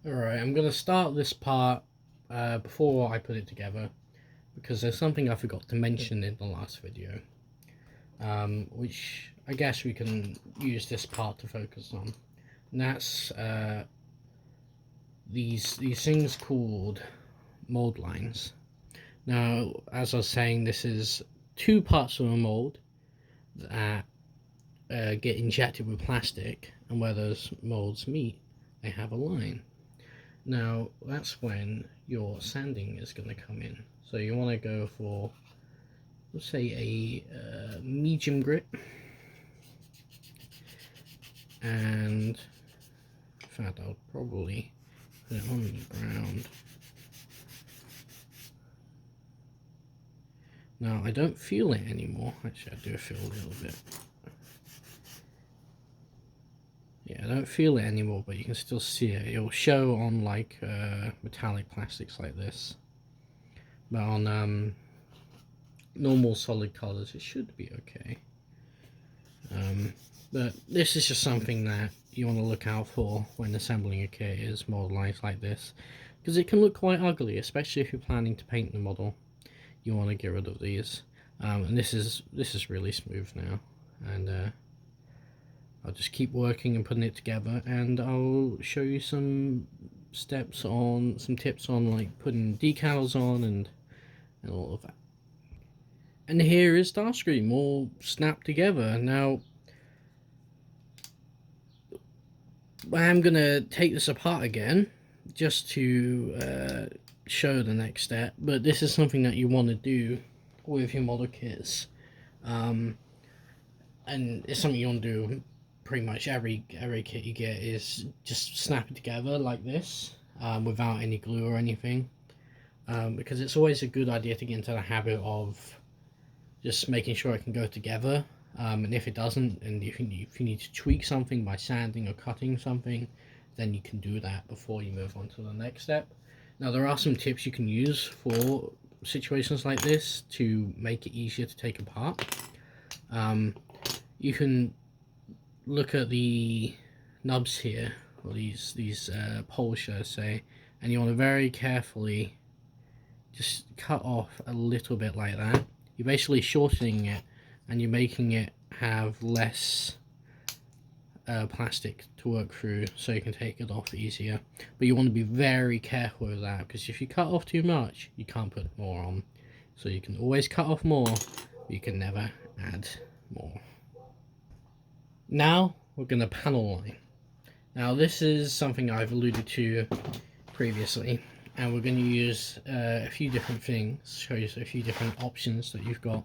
Alright, I'm going to start this part before I put it together, because there's something I forgot to mention in the last video, which I guess we can use this part to focus on. And that's these things called mold lines. Now, as I was saying, this is two parts of a mold that get injected with plastic, and where those molds meet, they have a line. Now that's when your sanding is going to come in. So you want to go for, let's say, a medium grit, and in fact I'll probably put it on the ground. Now I don't feel it anymore. Actually, I do feel a little bit. Yeah, I don't feel it anymore, but you can still see it. It'll show on like metallic plastics like this, but on normal solid colors it should be okay. But this is just something that you want to look out for when assembling a kit, is mold lines like this, because it can look quite ugly, especially if you're planning to paint the model. You want to get rid of these, and this is really smooth now, and I'll just keep working and putting it together, and I'll show you some tips on like putting decals on and all of that. And here is Starscream all snapped together. Now I'm gonna take this apart again just to show the next step, but this is something that you want to do with your model kits, and it's something you want to do pretty much every kit you get, is just snap it together like this, without any glue or anything, because it's always a good idea to get into the habit of just making sure it can go together, and if it doesn't, and if you need to tweak something by sanding or cutting something, then you can do that before you move on to the next step. Now there are some tips you can use for situations like this to make it easier to take apart. You can look at the nubs here, or these poles, should I say, and you want to very carefully just cut off a little bit like that. You're basically shortening it, and you're making it have less plastic to work through, so you can take it off easier. But you want to be very careful with that, because if you cut off too much, you can't put more on. So you can always cut off more, but you can never add more. Now we're going to panel line. Now this is something I've alluded to previously, and we're going to use a few different things, show you a few different options that you've got,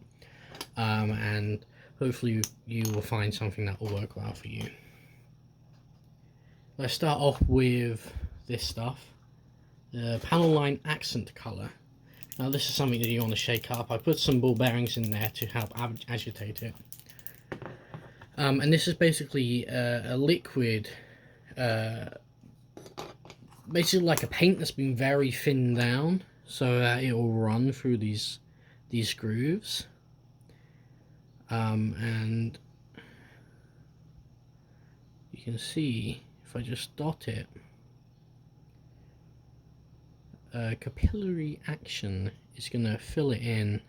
and hopefully you will find something that will work well for you. Let's start off with this stuff, the panel line accent color. Now this is something that you want to shake up. I put some ball bearings in there to help agitate it. And this is basically a liquid, basically like a paint that's been very thinned down, so that it will run through these grooves. And you can see, if I just dot it, capillary action is going to fill it in,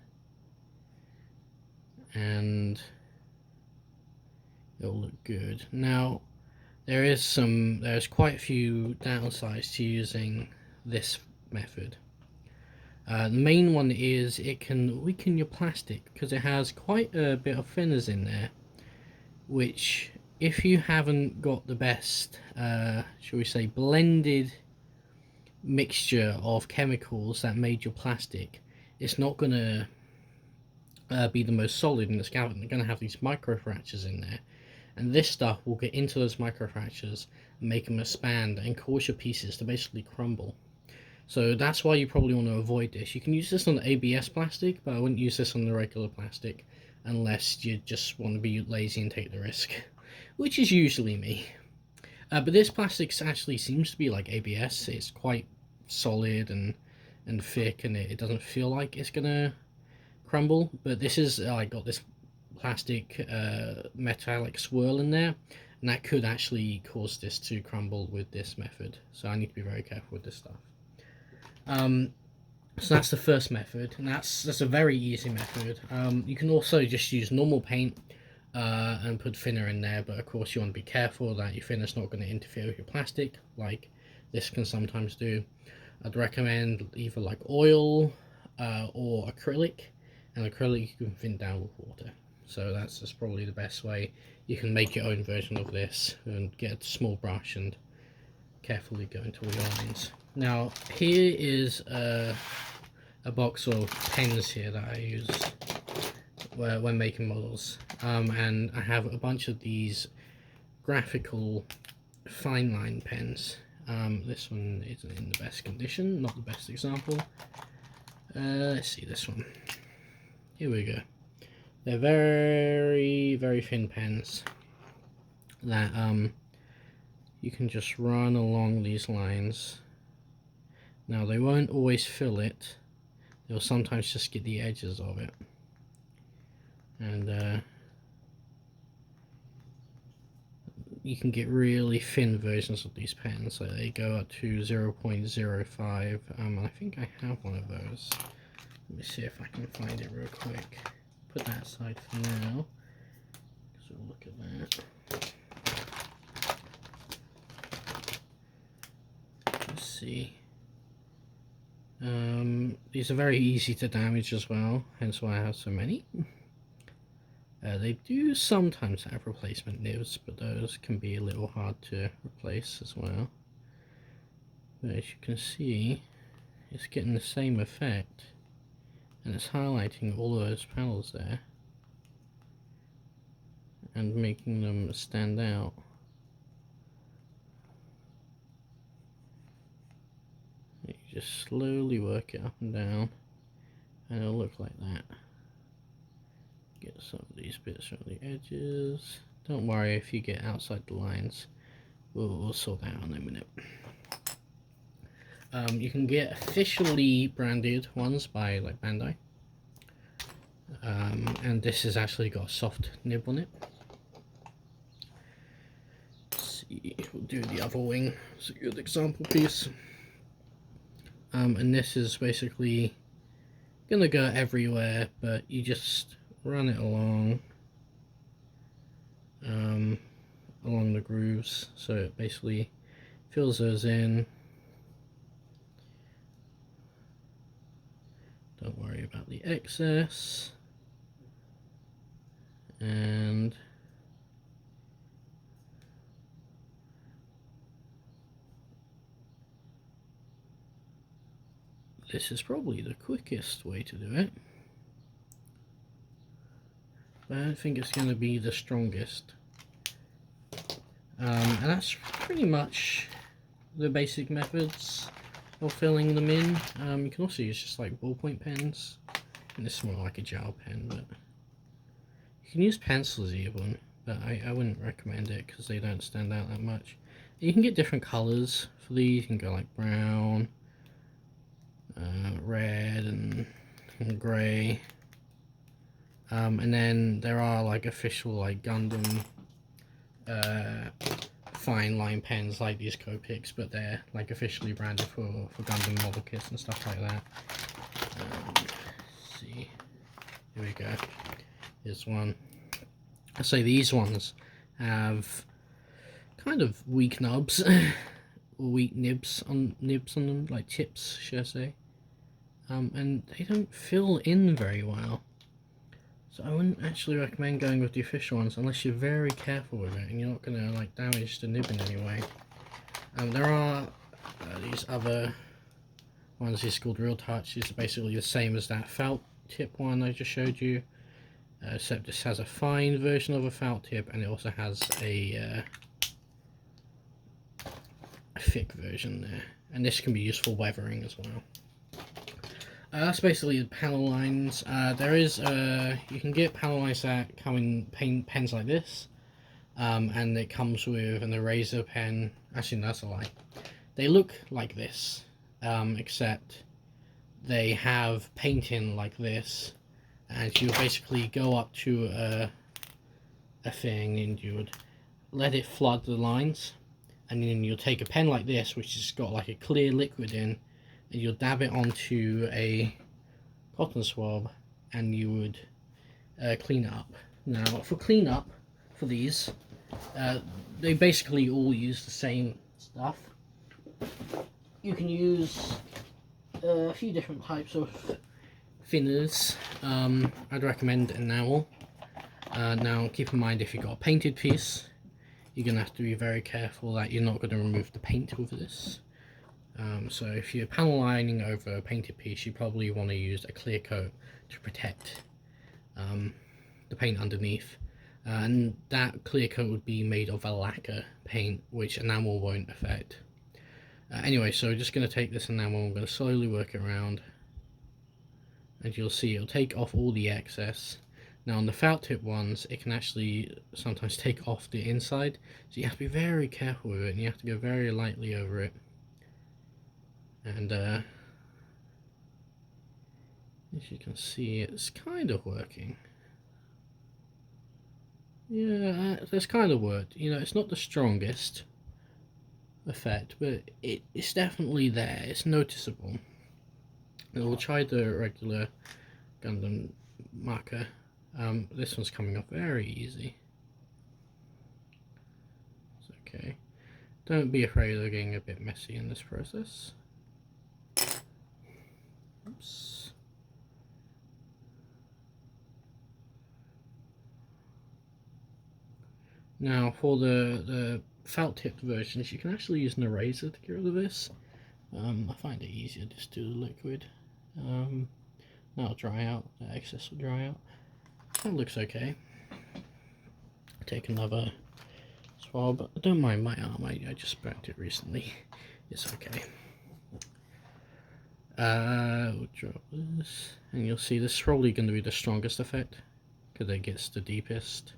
and it'll look good. Now there's quite a few downsides to using this method. The main one is it can weaken your plastic, because it has quite a bit of thinners in there, which, if you haven't got the best, shall we say, blended mixture of chemicals that made your plastic, it's not going to be the most solid, and it's going to have these micro fractures in there, and this stuff will get into those micro fractures and make them expand and cause your pieces to basically crumble. So that's why you probably want to avoid this. You can use this on the ABS plastic, but I wouldn't use this on the regular plastic unless you just want to be lazy and take the risk, which is usually me. But this plastic actually seems to be like ABS. It's quite solid and thick, and it doesn't feel like it's gonna crumble. But this is, I got this plastic metallic swirl in there, and that could actually cause this to crumble with this method, so I need to be very careful with this stuff. So that's the first method, and that's a very easy method. You can also just use normal paint and put thinner in there, but of course you want to be careful that your thinner's not going to interfere with your plastic like this can sometimes do. I'd recommend either like oil or acrylic, and acrylic you can thin down with water. So that's just probably the best way. You can make your own version of this and get a small brush and carefully go into all your lines. Now here is a box of pens here that I use when making models, and I have a bunch of these graphical fine line pens. This one isn't in the best condition, not the best example. Let's see this one. Here we go. They're very, very thin pens that you can just run along these lines. Now they won't always fill it, they'll sometimes just get the edges of it. And you can get really thin versions of these pens, so they go up to 0.05. I think I have one of those. Let me see if I can find it real quick. Put that aside for now, so we'll look at that. Let's see. These are very easy to damage as well, hence why I have so many. They do sometimes have replacement nibs, but those can be a little hard to replace as well. But as you can see, it's getting the same effect, and it's highlighting all of those panels there and making them stand out. You just slowly work it up and down, and it'll look like that. Get some of these bits from the edges. Don't worry if you get outside the lines, we'll sort that out in a minute. You can get officially branded ones by like Bandai, and this has actually got a soft nib on it. Let's see, we'll do the other wing. It's a good example piece. And this is basically gonna go everywhere, but you just run it along the grooves, so it basically fills those in. Don't worry about the excess, and this is probably the quickest way to do it, but I don't think it's going to be the strongest. And that's pretty much the basic methods of filling them in. You can also use just like ballpoint pens, and this is more like a gel pen, but you can use pencils even, but I wouldn't recommend it because they don't stand out that much. You can get different colors for these. You can go like brown, red, and grey. And then there are like official like Gundam fine line pens like these Copics, but they're like officially branded for Gundam model kits and stuff like that. Let's see, here we go. Here's one. I say these ones have kind of weak nubs, or weak nibs on them, like tips, should I say? And they don't fill in very well. So I wouldn't actually recommend going with the official ones unless you're very careful with it and you're not going to like damage the nib in any way. There are these other ones. These called Real Touch. These are basically the same as that felt tip one I just showed you, except this has a fine version of a felt tip, and it also has a thick version there, and this can be used for weathering as well. That's basically the panel lines. There is you can get panel lines that come in pens like this, and it comes with an eraser pen. Actually, no, that's a lie. They look like this, except they have painting like this, and you basically go up to a thing and you would let it flood the lines, and then you'll take a pen like this, which has got like a clear liquid in, and you'll dab it onto a cotton swab, and you would clean it up. Now for cleanup for these, they basically all use the same stuff. You can use a few different types of thinners. I'd recommend enamel. Now keep in mind, if you've got a painted piece, you're going to have to be very careful that you're not going to remove the paint with this. So if you're panel lining over a painted piece, you probably want to use a clear coat to protect the paint underneath, and that clear coat would be made of a lacquer paint, which enamel won't affect. Anyway, so just going to take this enamel, I'm going to slowly work it around, and you'll see it'll take off all the excess. Now on the felt tip ones, it can actually sometimes take off the inside, so you have to be very careful with it, and you have to go very lightly over it. And as you can see, it's kind of working. Yeah, that's kind of worked. You know, it's not the strongest effect, but it's definitely there. It's noticeable. And we'll try the regular Gundam marker. This one's coming off very easy. It's okay. Don't be afraid of getting a bit messy in this process. Oops. Now for the felt tipped versions, you can actually use an eraser to get rid of this. I find it easier just to do the liquid. That'll dry out, the excess will dry out. That looks okay. Take another swab. Don't mind my arm, I just burnt it recently. It's okay. We'll drop this, and you'll see this is probably going to be the strongest effect, because it gets the deepest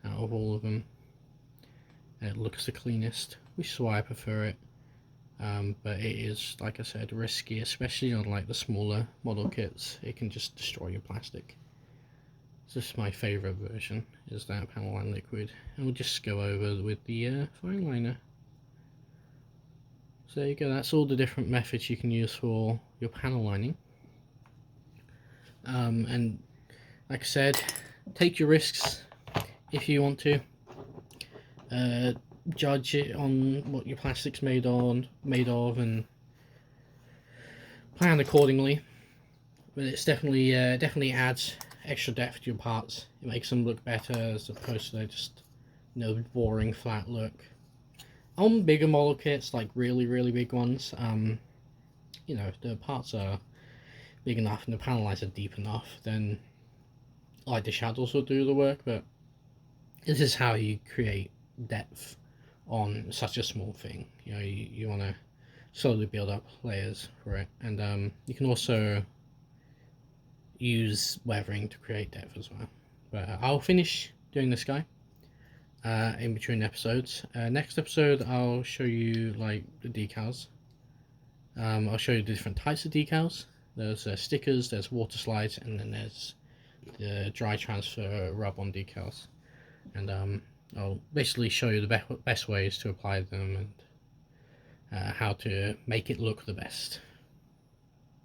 out of all of them. It looks the cleanest, which is why I prefer it. But it is, like I said, risky, especially on like the smaller model kits. It can just destroy your plastic. This is my favourite version, is that panel line liquid. And we'll just go over with the fine liner. So there you go, that's all the different methods you can use for your panel lining. And like I said, take your risks if you want to. Judge it on what your plastic's made of, and plan accordingly. But it's definitely adds extra depth to your parts. It makes them look better as opposed to just, you know, boring flat look. On bigger model kits, like really big ones, you know, the parts are big enough and the panel lines are deep enough, then like the shadows will do the work. But this is how you create depth on such a small thing. You know, you want to slowly build up layers for it, and you can also use weathering to create depth as well. But I'll finish doing this guy in between episodes. Next episode I'll show you like the decals. I'll show you the different types of decals. There's stickers, there's water slides, and then there's the dry transfer rub-on decals. And I'll basically show you the best ways to apply them, and how to make it look the best.